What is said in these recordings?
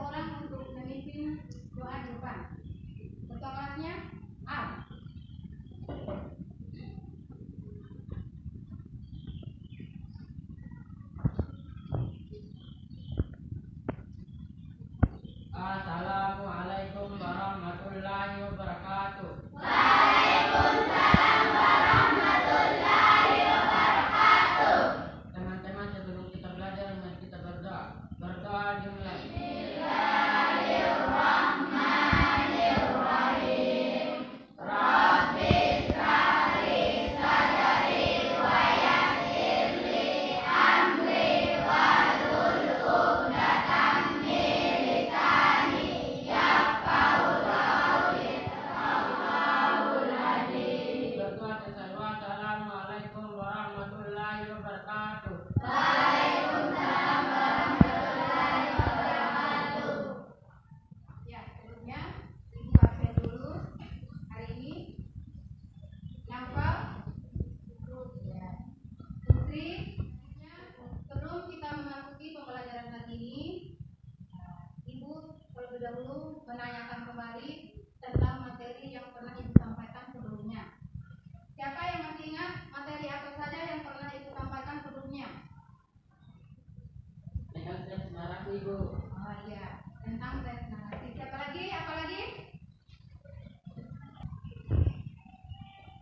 orang untuk memimpin doa di depan. Ketua kelasnya Al. Assalamualaikum warahmatullahi wabarakatuh. Teman-teman, sebelum kita belajar, mari kita berdoa. Berdoa dimulai. Berdoa sesalwa. Assalamualaikum warahmatullahi wabarakatuh. Ya, sebelumnya Ibu absen dulu hari ini. Nampal, ya, Putri. Sebelum kita memasuki pembelajaran hari ini, Ibu terlebih dahulu menanyakan kembali tentang materi yang pernah Ibu sampaikan sebelumnya. Siapa yang masih ingat materi apa saja yang pernah Ibu sampaikan sebelumnya? Dengan tes narasi, Ibu. Oh iya, tentang tes narasi. Siapa lagi? Apa lagi?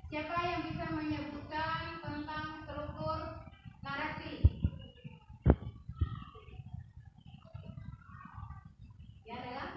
Siapa yang bisa menyebutkan tentang struktur narasi? Ya, adalah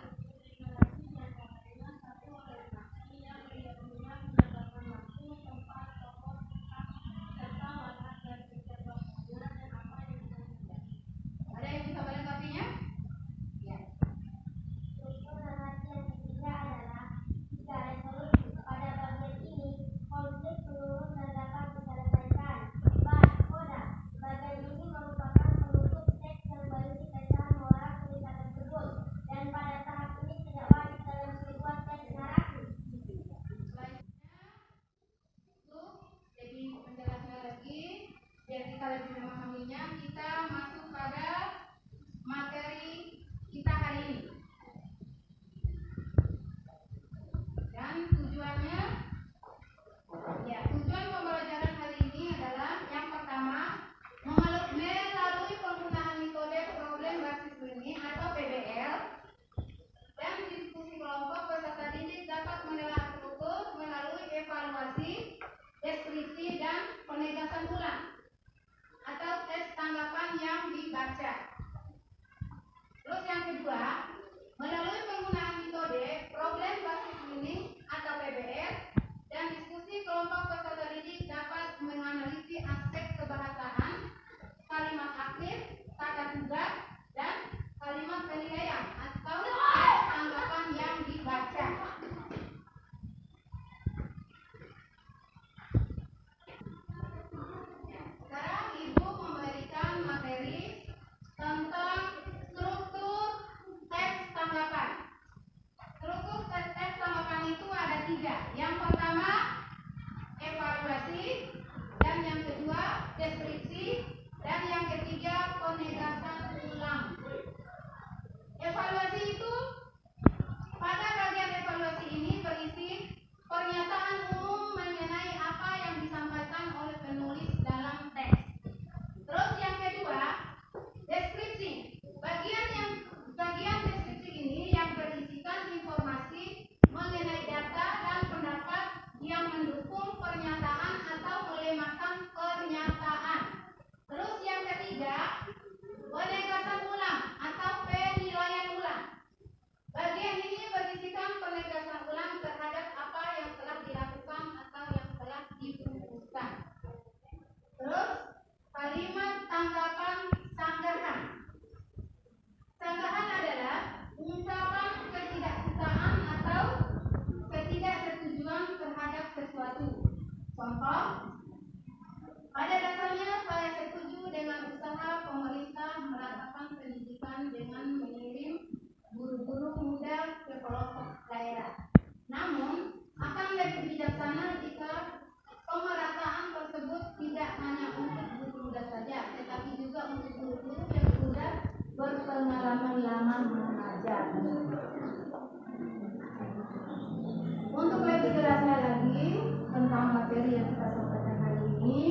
tentang materi yang kita sampaikan hari ini,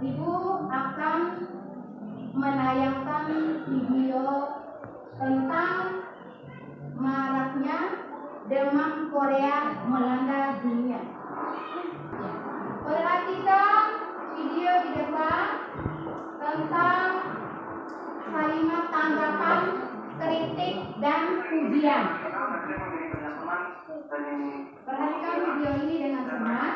Ibu akan menayangkan video tentang maraknya demam Korea melanda dunia. Perhatikan video di depan tentang kalimat tanggapan, kritik, dan pujian. Perhatikan video ini dengan cermat.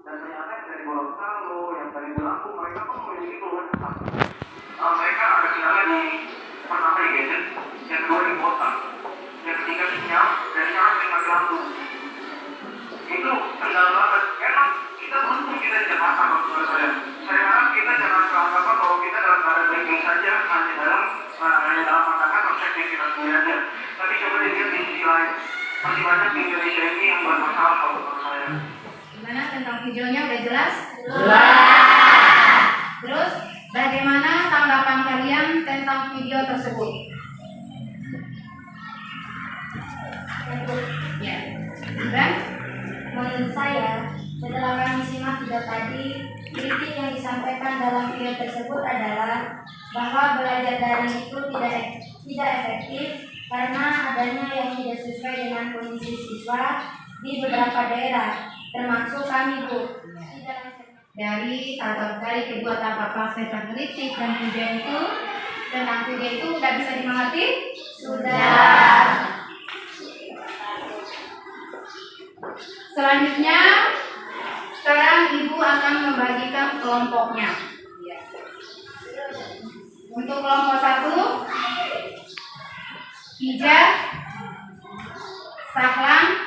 Dan ternyata dari Gorontalo, yang dari Lampung, mereka pun memiliki keluhan sama. Mereka ada kendala di pertama di gadget, yang kedua di kota, yang ketiga sinyal, dan yang ketiga lampu. Itu kendala banget. Emang kita beruntung kita di Jakarta, menurut saya. Saya harap kita jangan beranggapan bahwa kita dalam keadaan baik-baik saja, hanya dalam mengatakan konsep yang kita punya aja. Tapi coba dilihat di sisi lain. Masih banyak di Indonesia ini yang bermasalah kalau menurut saya. Gimana tentang videonya, udah jelas? Jelas. Terus bagaimana tanggapan kalian tentang video tersebut? Ya. Dan Menurut saya, setelah kami simak video tadi, kritik yang disampaikan dalam video tersebut adalah bahwa belajar daring itu tidak efektif karena adanya yang tidak sesuai dengan kondisi siswa di beberapa daerah, termasuk kami, Bu. dari kedua tanggapan tentang kritik dan pujian itu tentang video itu udah bisa dimengerti? Sudah. Selanjutnya, sekarang Ibu akan membagikan kelompoknya. Untuk kelompok 1, Hija, Sahlan,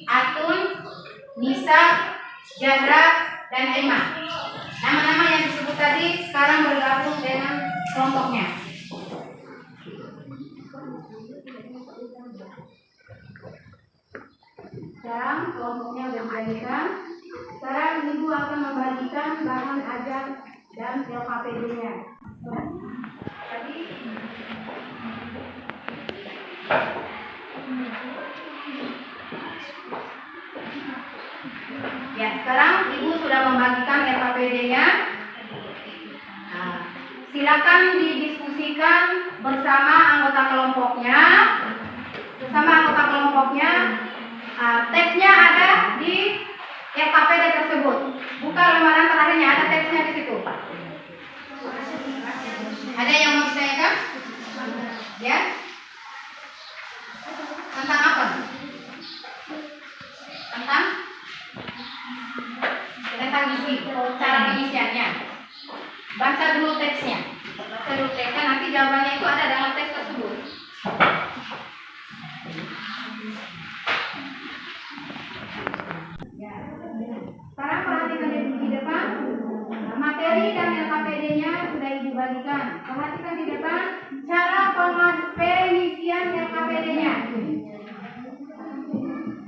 Atun, Nisa, Jahra, dan Aiman. Nama-nama yang disebut tadi sekarang bergabung dengan kelompoknya. Sekarang kelompoknya sudah dibagikan. Sekarang Ibu akan membagikan bahan ajar dan LKPD-nya. Tadi ya, sekarang Ibu sudah membagikan LKPD-nya. Nah, silakan didiskusikan bersama anggota kelompoknya. Teksnya ada di LKPD tersebut. Buka lembaran terakhirnya, ada teksnya di situ. Ada yang mau ditanyakan? Ya? Tentang apa? Tentang isi, cara pengisiannya. Baca dulu teksnya. Nanti jawabannya itu ada dalam teks tersebut. Sekarang perhatikan di depan. Materi dan LKPD-nya sudah dibagikan. Perhatikan di depan cara pengisian LKPD-nya.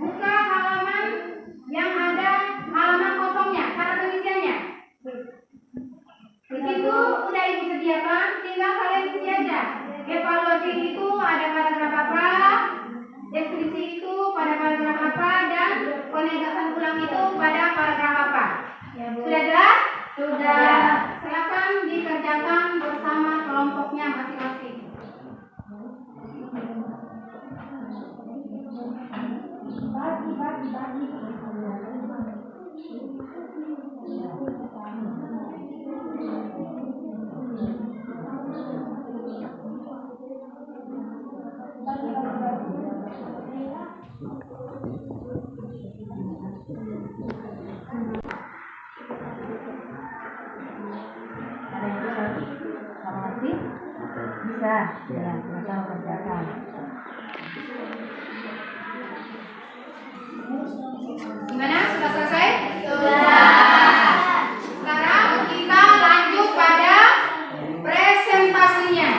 Buka halaman yang ada halaman kosongnya, cara pengisiannya. Di situ udah Ibu sediakan, tinggal kalian isi aja. Evaluasi itu ada paragraf apa, deskripsi itu pada paragraf apa, dan penegasan ulang itu pada paragraf apa. Ya, Bu. Sudah jelas? Sudah. Silakan dikerjakan bersama kelompoknya masing-masing. Bisa. Ya, silakan kerjakan. Gimana? Sudah selesai? Sudah. Sekarang kita lanjut pada presentasinya.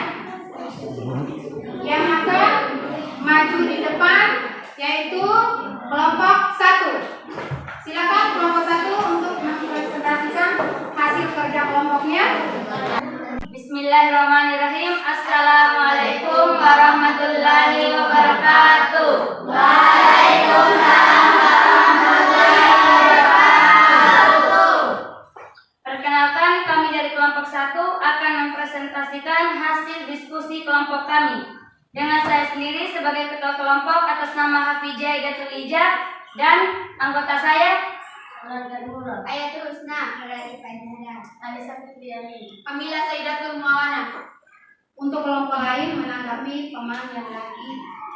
Yang akan maju di depan yaitu kelompok 1. Silakan kelompok 1 untuk mempresentasikan hasil kerja kelompoknya. Bismillahirrahmanirrahim. Assalamualaikum warahmatullahi warahmatullahi wabarakatuh. Perkenalkan, kami dari kelompok 1 akan mempresentasikan hasil diskusi kelompok kami. Dengan saya sendiri sebagai ketua kelompok atas nama Hafijah Idatul Ija dan anggota saya Ayatul Husna, Alisa Fitriani, Kamila Saidatul Muawana. Untuk kelompok lain menanggapi teman yang lagi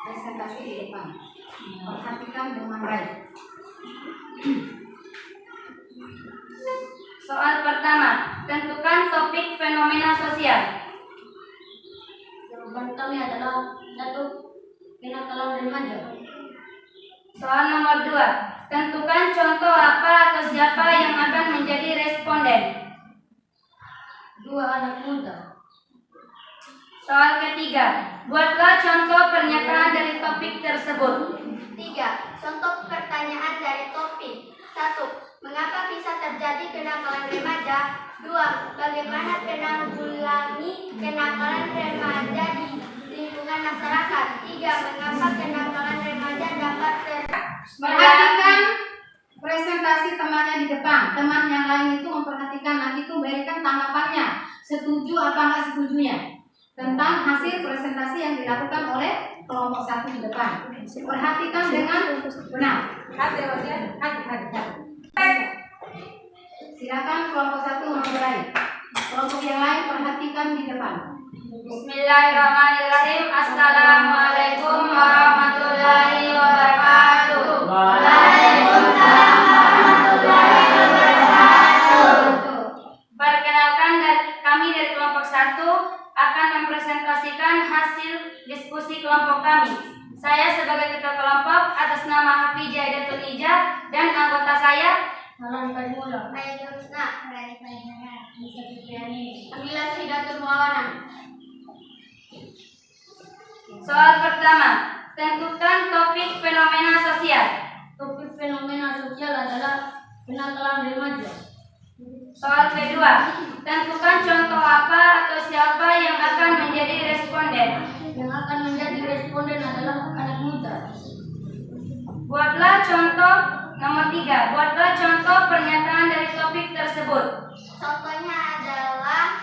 presentasi di depan. Perhatikan dengan baik. Soal pertama, tentukan topik fenomena sosial. Jawaban kami adalah 1. Kenakalan remaja. Soal nomor 2, tentukan contoh apa atau siapa yang akan menjadi responden. 2. Anak muda. Soal ketiga, buatlah contoh pernyataan dari topik tersebut. 3. Contoh pertanyaan dari topik. 1. Mengapa bisa terjadi kenakalan remaja? 2. Bagaimana menanggulangi kenakalan remaja di lingkungan masyarakat? 3. Mengapa kenakalan remaja dapat Perhatikan presentasi temannya di depan. Teman yang lain itu memperhatikan, nanti itu berikan tanggapannya. Setuju apa enggak setujunya tentang hasil presentasi yang dilakukan oleh kelompok 1 di depan. Perhatikan dengan benar. Silakan kelompok 1 memulai. Kelompok yang lain perhatikan di depan. Bismillahirrahmanirrahim. Assalamualaikum warahmatullahi wabarakatuh. Perkenalkan, kami dari kelompok 1 akan mempresentasikan hasil diskusi kelompok kami. Saya sebagai ketua kelompok atas nama Hafijah Idatul Ija dan anggota saya Ayatul Husna, Alisa Fitriani, Kamila Saidatul Muawana. Soal pertama, tentukan topik fenomena sosial. Topik fenomena sosial adalah kenakalan remaja. Soal kedua, tentukan contoh apa atau siapa yang akan menjadi responden. Yang akan menjadi responden adalah anak muda. Buatlah contoh nomor 3. Buatlah contoh pernyataan dari topik tersebut. Contohnya adalah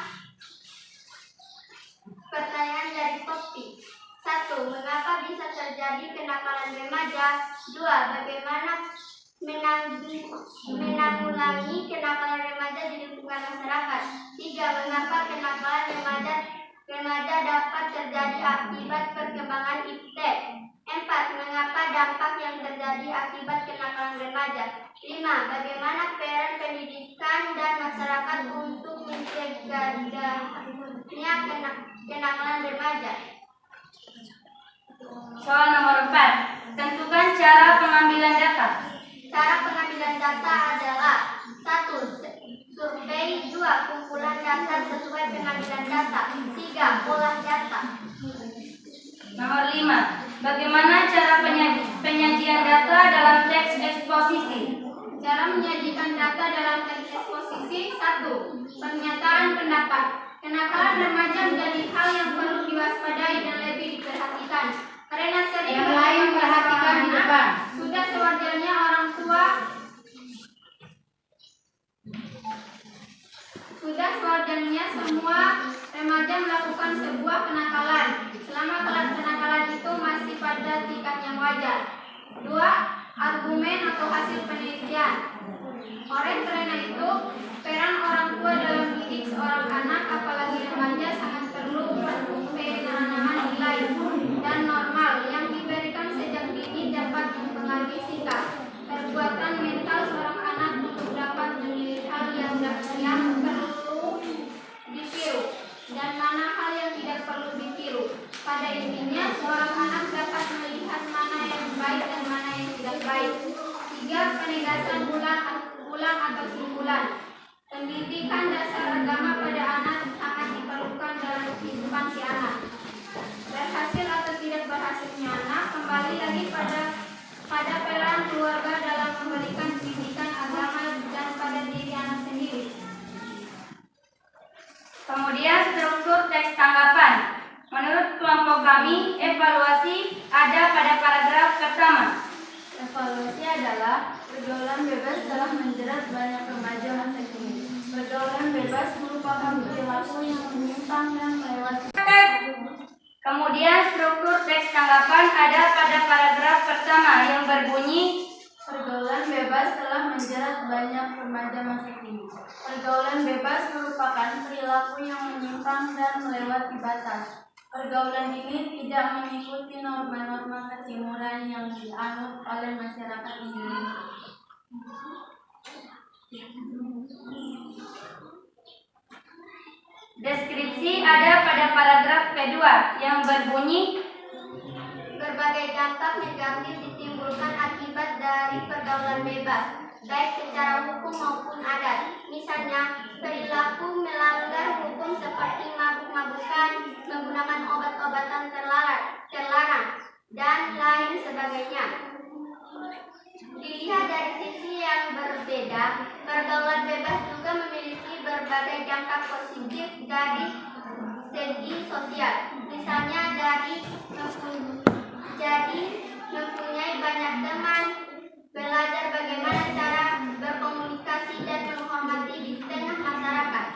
pertanyaan dari topik. 1. Mengapa bisa terjadi kenakalan remaja? 2. Bagaimana menanggulangi kenakalan remaja di lingkungan masyarakat? 3. Mengapa kenakalan remaja dapat terjadi akibat perkembangan iptek? 4. Mengapa dampak yang terjadi akibat kenakalan remaja? 5. Bagaimana peran pendidikan dan masyarakat untuk mencegahnya kenakalan remaja? Soal nomor 4, tentukan cara pengambilan data. Cara pengambilan data adalah 1. Survei. 2. Kumpulan data sesuai pengambilan data. 3. Olah data. Nomor 5, bagaimana cara penyajian data dalam teks eksposisi. Cara menyajikan data dalam teks eksposisi. 1. Pernyataan pendapat. Kenakalan remaja menjadi hal yang perlu diwaspadai dan lebih diperhatikan. Karena sering Yang lain perhatikan di depan. Sudah sewajarnya orang tua semua remaja melakukan sebuah kenakalan selama kenakalan itu masih pada tingkat yang wajar. 2. Argumen atau hasil penelitian. Karena itu peran orang tua dalam mendidik seorang anak apalagi remaja sangat perlu penanaman nilai dan normal yang diberikan sejak dini dapat mempengaruhi sikap perbuatan mental seorang anak untuk dapat memilih hal yang perlu ditiru dan mana hal yang tidak perlu ditiru. Pada intinya seorang anak dapat melihat mana yang baik dan mana yang tidak baik. 3. Penegasan ulang atau simpulan. Pendidikan dasar agama pada anak sangat diperlukan dalam kehidupan si anak. Berhasil atau tidak berhasilnya anak kembali lagi pada peran keluarga dalam memberikan pendidikan agama dan pada diri anak sendiri. Kemudian struktur teks tanggapan. Menurut kelompok kami, evaluasi ada pada paragraf pertama. Evaluasi adalah pergaulan bebas telah menjerat banyak remaja masa kini. Pergaulan bebas merupakan perilaku yang menyimpang dan melewati. Kemudian struktur teks tanggapan ada pada paragraf pertama yang berbunyi Pergaulan bebas telah menjerat banyak remaja masa kini. Pergaulan bebas merupakan perilaku yang menyimpang dan melewati batas. Pergaulan ini tidak mengikuti norma-norma ketimuran yang dianut oleh masyarakat Indonesia. deskripsi ada pada paragraf kedua yang berbunyi Berbagai dampak negatif ditimbulkan akibat dari pergaulan bebas, baik secara hukum maupun adat. Misalnya, perilaku melanggar hukum seperti mabuk-mabukan, menggunakan obat-obatan terlarang, dan lain sebagainya. Dilihat dari sisi yang berbeda, pergaulan bebas juga memiliki berbagai dampak positif dari segi sosial. Misalnya mempunyai banyak teman, belajar bagaimana cara berkomunikasi dan menghormati di tengah masyarakat.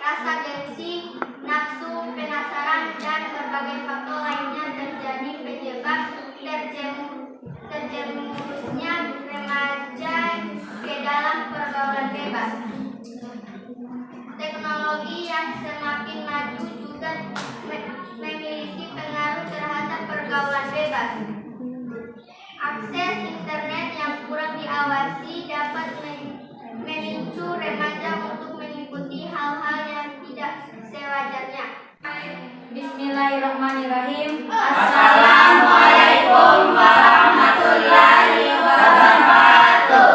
Rasa gengsi, nafsu, penasaran, dan berbagai faktor lainnya terjadi penyebab terjerumusnya remaja ke dalam pergaulan bebas. Teknologi yang semakin maju juga memiliki pengaruh terhadap pergaulan bebas. Akses internet yang kurang diawasi dapat memicu remaja untuk mengikuti hal-hal yang tidak sewajarnya. Bismillahirrahmanirrahim. Assalamualaikum warahmatullahi wabarakatuh.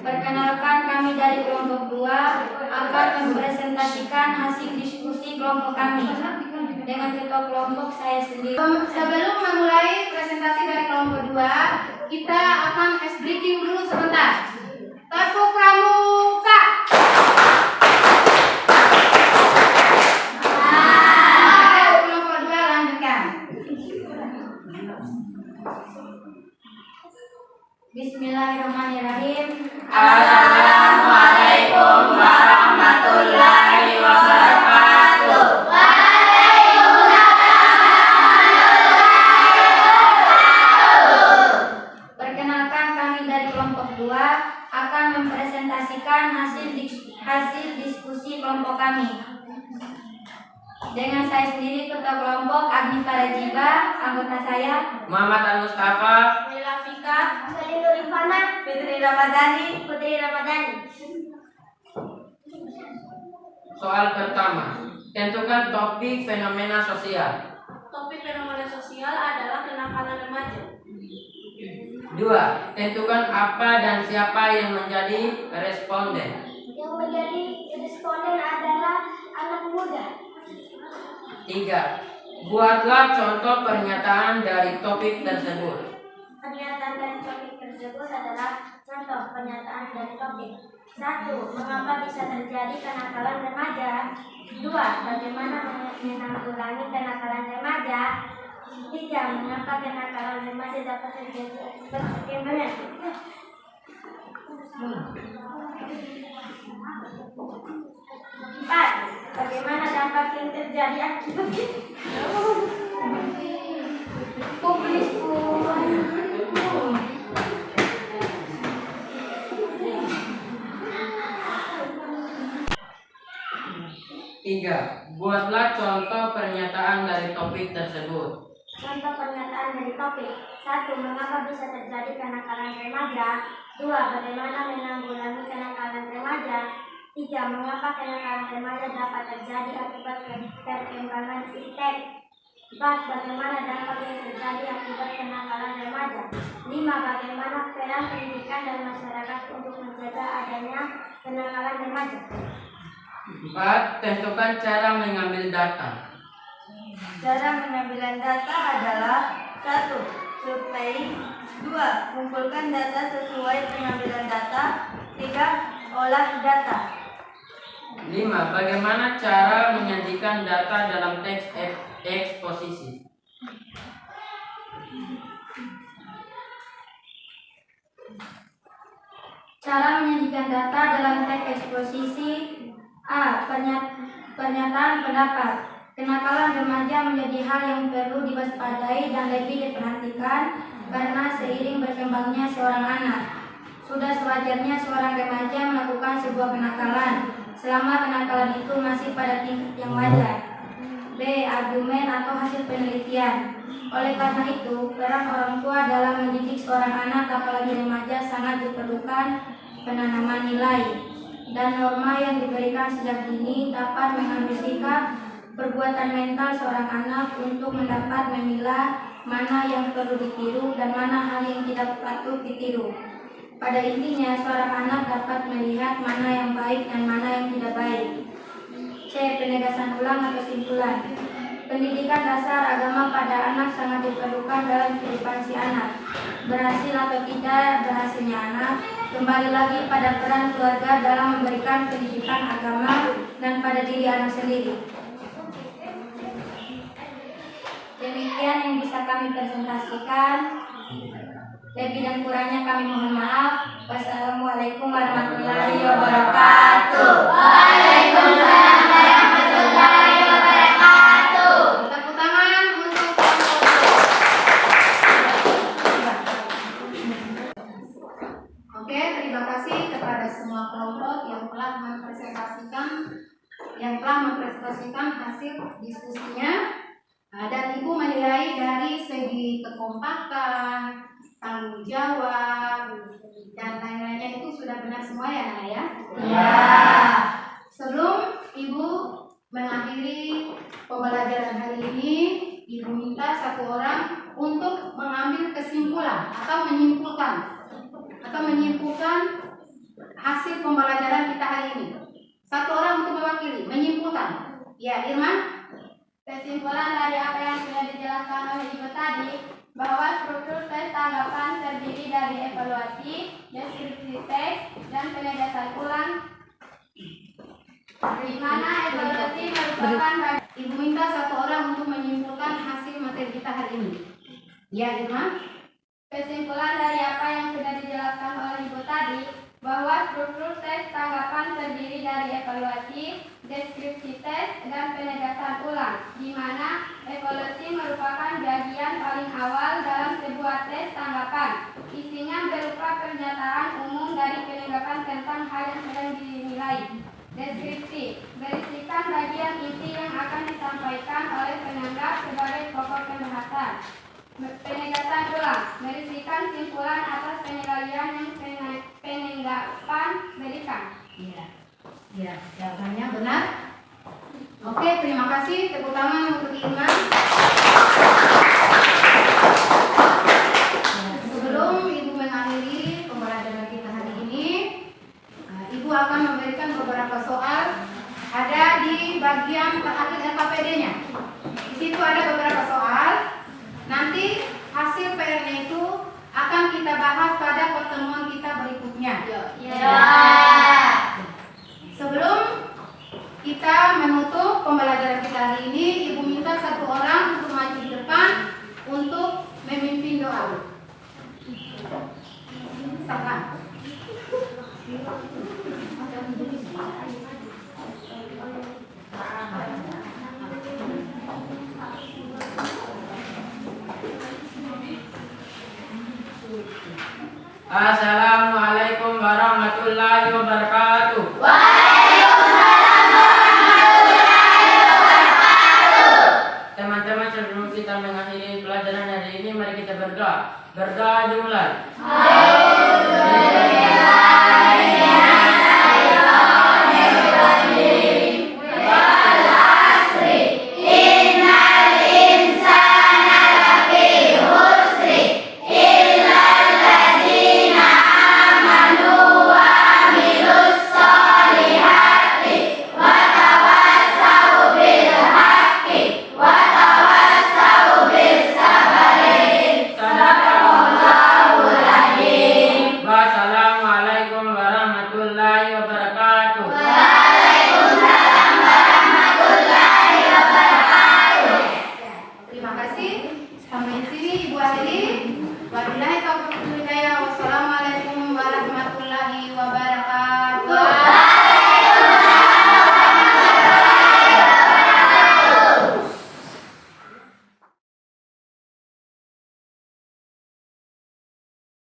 Perkenalkan, kami dari kelompok 2 akan mempresentasikan hasil diskusi kelompok kami. Dengan ketua kelompok saya sendiri. Sebelum memulai presentasi dari kelompok 2, kita akan ice breaking dulu sebentar. Tepuk pramuka. Kelompok 2 lanjutkan. Bismillahirrahmanirrahim. Assalamualaikum warahmatullahi wabarakatuh. Perkenalkan, kami dari kelompok 2 akan mempresentasikan hasil diskusi kelompok kami. Dengan saya sendiri ketua kelompok Agni Farajiba, anggota saya Muhammad Al-Mustafa, Mila Fika, Salih Nurifana, Fitri Ramadhani. Putri Ramadhani. soal pertama. Tentukan topik fenomena sosial. Topik fenomena sosial adalah kenakalan remaja. 2. Tentukan apa dan siapa yang menjadi responden. Yang menjadi responden adalah anak muda. 3. Buatlah contoh pernyataan dari topik tersebut. Pernyataan dari topik tersebut adalah contoh pernyataan dari topik. 1. Mengapa bisa terjadi kenakalan remaja? 2. Bagaimana menanggulangi kenakalan remaja? 3. Mengapa kenakalan remaja dapat terjadi? Bagaimana? 4. Bagaimana dampak yang terjadi akibat publis Tiga. Buatlah contoh pernyataan dari topik tersebut. Contoh pernyataan dari topik. 1. Mengapa bisa terjadi kenakalan remaja? 2. Bagaimana menanggulangi kenakalan remaja? 3. Mengapa kenakalan remaja dapat terjadi akibat perkembangan iptek? 4. Bagaimana dampak yang terjadi akibat kenakalan remaja? 5. Bagaimana peran pendidikan dan masyarakat untuk mencegah adanya kenakalan remaja? 4. Tentukan cara mengambil data. Cara pengambilan data adalah 1. Survei. 2. Kumpulkan data sesuai pengambilan data. 3. Olah data. 5. Bagaimana cara menyajikan data dalam teks eksposisi? Cara menyajikan data dalam teks eksposisi. A. Pernyataan pendapat. Kenakalan remaja menjadi hal yang perlu diwaspadai dan lebih diperhatikan karena seiring berkembangnya seorang anak, sudah sewajarnya seorang remaja melakukan sebuah kenakalan selama kenakalan itu masih pada tingkat yang wajar. B. Argumen atau hasil penelitian. Oleh karena itu, peran orang tua dalam mendidik seorang anak apalagi remaja sangat diperlukan. Penanaman nilai dan norma yang diberikan sejak dini dapat mengambil sikap perbuatan mental seorang anak untuk mendapat memilah mana yang perlu ditiru dan mana hal yang tidak patut ditiru. Pada intinya, seorang anak dapat melihat mana yang baik dan mana yang tidak baik. C. Penegasan ulang atau kesimpulan. Pendidikan dasar agama pada anak sangat diperlukan dalam kehidupan si anak. Berhasil atau tidak berhasilnya anak kembali lagi pada peran keluarga dalam memberikan pendidikan agama dan pada diri anak sendiri. Demikian yang bisa kami presentasikan. Lebih dan kurangnya kami mohon maaf. Wassalamualaikum warahmatullahi wabarakatuh. Waalaikumsalam warahmatullahi wabarakatuh. Tepuk tangan untuk Oke, terima kasih kepada semua kelompok yang telah mempresentasikan hasil diskusinya. Dan Ibu menilai dari segi kekompakan, tanggung jawab, dan lain-lainnya itu sudah benar semua ya, Nana ya? Ya. Sebelum Ibu mengakhiri pembelajaran hari ini, Ibu minta satu orang untuk mengambil kesimpulan atau menyimpulkan hasil pembelajaran kita hari ini. Satu orang untuk mewakili, menyimpulkan. Ya, Irman? Kesimpulan dari apa yang sudah dijelaskan oleh Ibu tadi, bahwa struktur tes tanggapan terdiri dari evaluasi, deskripsi tes, dan penegasan ulang, di mana evaluasi merupakan Ibu minta satu orang untuk menyimpulkan hasil materi kita hari ini. Ya, Irma? kesimpulan dari apa yang sudah dijelaskan oleh Ibu tadi, bahwa struktur tes tanggapan terdiri dari evaluasi, deskripsi tes, dan penegasan ulang, di mana evaluasi merupakan bagian paling awal dalam sebuah tes tanggapan. Isinya berupa pernyataan umum dari penanggapan tentang hal yang sedang dinilai. Deskripsi berisikan bagian inti yang akan disampaikan oleh penanggap sebagai pokok pembahasan. Penegasan ulang berisikan simpulan atas penilaian yang penanggapan berikan. Ya, jawabannya benar. Oke, terima kasih. Tepuk tangan untuk Irma. Sebelum Ibu mengakhiri pembelajaran kita hari ini, Ibu akan memberikan beberapa soal. Ada di bagian terakhir LKPD-nya. Di situ ada beberapa soal. Nanti hasil PR-nya itu akan kita bahas pada pertemuan kita berikutnya. Ya. Sebelum kita menutup pembelajaran kita hari ini, Ibu minta satu orang untuk maju di depan untuk memimpin doa. Silakan. Assalamualaikum warahmatullahi wabarakatuh. Teman-teman, sebelum kita mengakhiri pelajaran hari ini, mari kita berdoa. Berdoa dimulai.